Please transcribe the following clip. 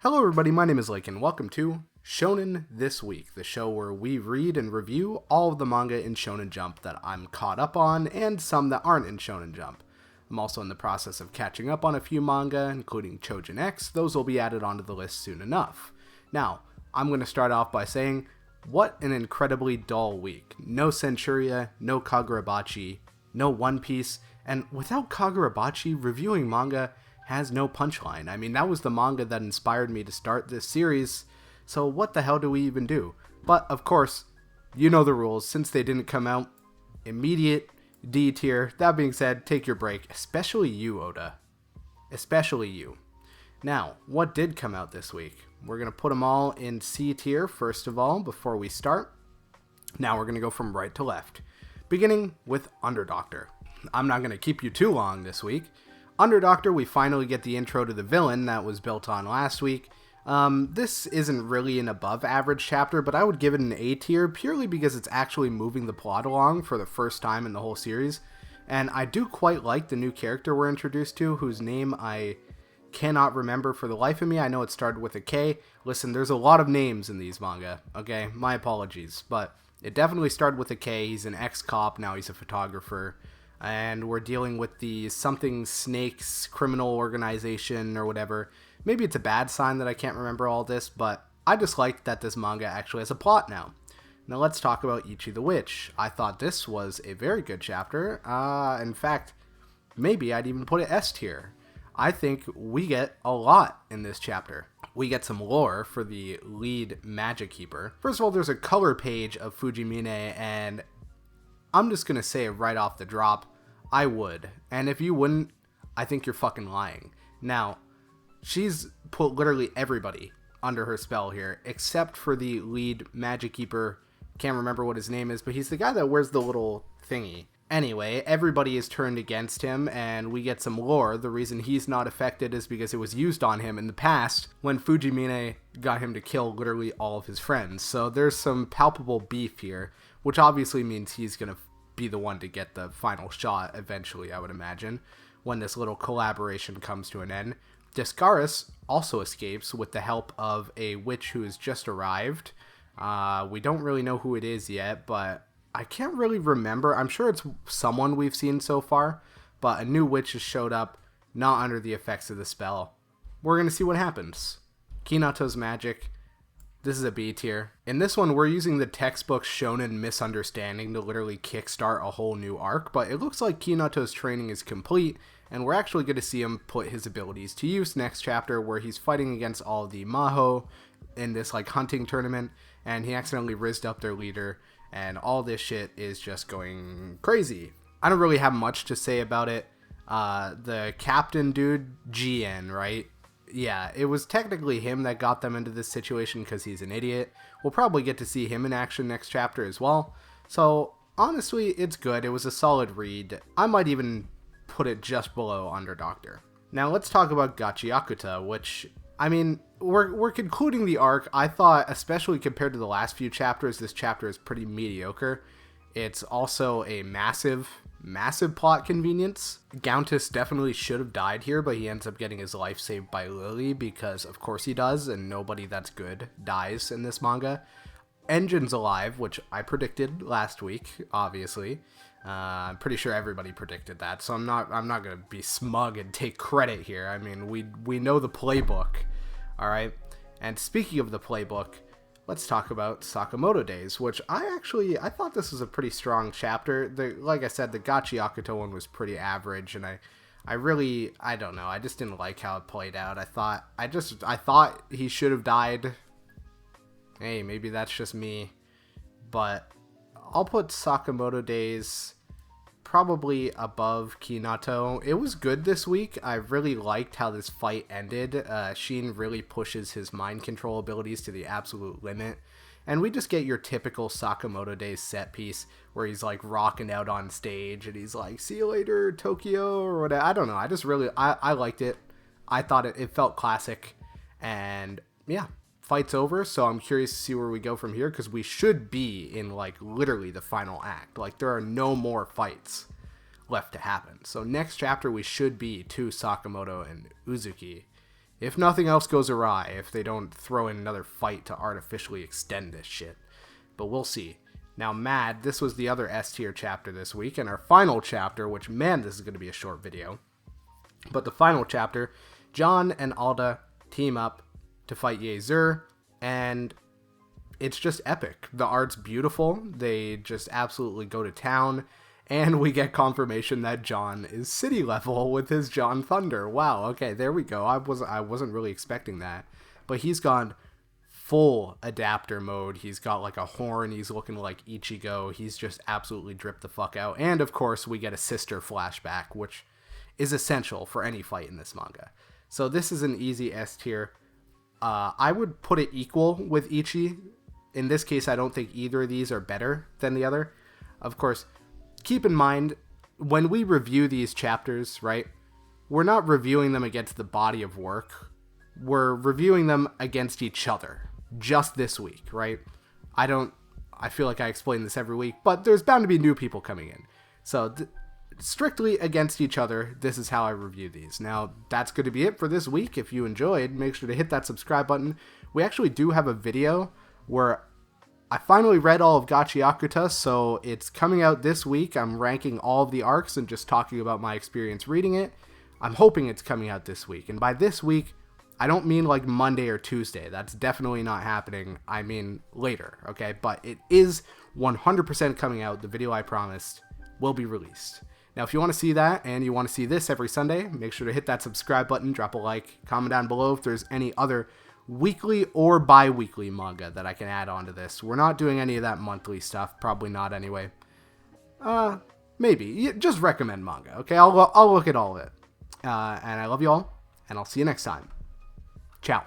Hello everybody, my name is Lake and welcome to Shonen This Week, the show where we read and review all of the manga in Shonen Jump that I'm caught up on and some that aren't in Shonen Jump. I'm also in the process of catching up on a few manga, including Chojin X. Those will be added onto the list soon enough. Now, I'm going to start off by saying, what an incredibly dull week. No Centuria, no Bachi, no One Piece, and without Bachi, reviewing manga has no punchline. I mean, that was the manga that inspired me to start this series, so what the hell do we even do? But, of course, you know the rules. Since they didn't come out, immediate D tier. That being said, take your break, especially you, Oda. Especially you. Now, what did come out this week? We're going to put them all in C tier, first of all, before we start. Now we're going to go from right to left, beginning with Underdoctor. I'm not going to keep you too long this week. Underdoctor, we finally get the intro to the villain that was built on last week. This isn't really an above average chapter, but I would give it an A tier purely because it's actually moving the plot along for the first time in the whole series. And I do quite like the new character we're introduced to, whose name I cannot remember for the life of me. I know it started with a K. Listen, there's a lot of names in these manga, okay? My apologies. But it definitely started with a K. He's an ex-cop, now he's a photographer. And we're dealing with the something snakes criminal organization or whatever. Maybe it's a bad sign that I can't remember all this, but I just like that this manga actually has a plot now. Now let's talk about Ichi the Witch. I thought this was a very good chapter. In fact, maybe I'd even put it S tier. I think we get a lot in this chapter. We get some lore for the lead magic keeper. First of all, there's a color page of Fujimine, and I'm just going to say right off the drop, I would. And if you wouldn't, I think you're fucking lying. Now, she's put literally everybody under her spell here, except for the lead magic keeper. Can't remember what his name is, but he's the guy that wears the little thingy. Anyway, everybody is turned against him, and we get some lore. The reason he's not affected is because it was used on him in the past when Fujimine got him to kill literally all of his friends. So there's some palpable beef here, which obviously means he's going to be the one to get the final shot eventually, I would imagine, when this little collaboration comes to an end. Discaris also escapes with the help of a witch who has just arrived. We don't really know who it is yet, but I can't really remember. I'm sure it's someone we've seen so far, but a new witch has showed up, not under the effects of the spell. We're going to see what happens. Kinato's magic. This is a B tier. In this one, we're using the textbook shonen misunderstanding to literally kickstart a whole new arc, but it looks like Kinato's training is complete, and we're actually going to see him put his abilities to use next chapter, where he's fighting against all the Maho in this like hunting tournament, and he accidentally rizzed up their leader, and all this shit is just going crazy. I don't really have much to say about it. The captain dude, GN, right? Yeah, it was technically him that got them into this situation because he's an idiot. We'll probably get to see him in action next chapter as well. So, honestly, it's good. It was a solid read. I might even put it just below Underdoctor. Now, let's talk about Gachiakuta, which, I mean, we're concluding the arc. I thought, especially compared to the last few chapters, this chapter is pretty mediocre. It's also a massive plot convenience. Gauntis definitely should have died here, but he ends up getting his life saved by Lily because of course he does, and nobody that's good dies in this manga. Engine's alive, which I predicted last week, obviously. I'm pretty sure everybody predicted that, so I'm not gonna be smug and take credit here. I mean, we know the playbook, all right. And speaking of the playbook, let's talk about Sakamoto Days, which I thought this was a pretty strong chapter. Like I said, the Gachiakuta one was pretty average, and I don't know. I just didn't like how it played out. I thought he should have died. Hey, maybe that's just me, but I'll put Sakamoto Days probably above Kinato. It was good this week. I really liked how this fight ended. Sheen really pushes his mind control abilities to the absolute limit. And we just get your typical Sakamoto Days set piece where he's like rocking out on stage and he's like, see you later, Tokyo, or whatever. I don't know. I liked it. I thought it felt classic. And yeah, fight's over, so I'm curious to see where we go from here, because we should be in like literally the final act. Like, there are no more fights left to happen. So next chapter we should be to Sakamoto and Uzuki If nothing else goes awry, if they don't throw in another fight to artificially extend this shit. But we'll see. Now, Mad, this was the other S tier chapter this week, and our final chapter, which, man, this is going to be a short video. But the final chapter, John and Alda team up to fight Yezer, and it's just epic. The art's beautiful. They just absolutely go to town, and we get confirmation that John is city level with his John Thunder. Wow, okay, there we go. I wasn't really expecting that. But he's gone full adapter mode. He's got like a horn. He's looking like Ichigo. He's just absolutely dripped the fuck out. And of course, we get a sister flashback, which is essential for any fight in this manga. So this is an easy S tier. I would put it equal with Ichi. In this case, I don't think either of these are better than the other. Of course, keep in mind, when we review these chapters, right, we're not reviewing them against the body of work. We're reviewing them against each other. Just this week, right? I feel like I explain this every week, but there's bound to be new people coming in. So, strictly against each other, this is how I review these. Now, that's going to be it for this week. If you enjoyed, make sure to hit that subscribe button. We actually do have a video where I finally read all of Gachiakuta, so it's coming out this week. I'm ranking all of the arcs and just talking about my experience reading it. I'm hoping it's coming out this week. And by this week, I don't mean like Monday or Tuesday. That's definitely not happening. I mean later, okay? But it is 100% coming out. The video I promised will be released. Now, if you want to see that and you want to see this every Sunday, make sure to hit that subscribe button, drop a like, comment down below if there's any other weekly or bi-weekly manga that I can add on to this. We're not doing any of that monthly stuff. Probably not anyway. Maybe. Just recommend manga, okay? I'll look at all of it. And I love you all, and I'll see you next time. Ciao.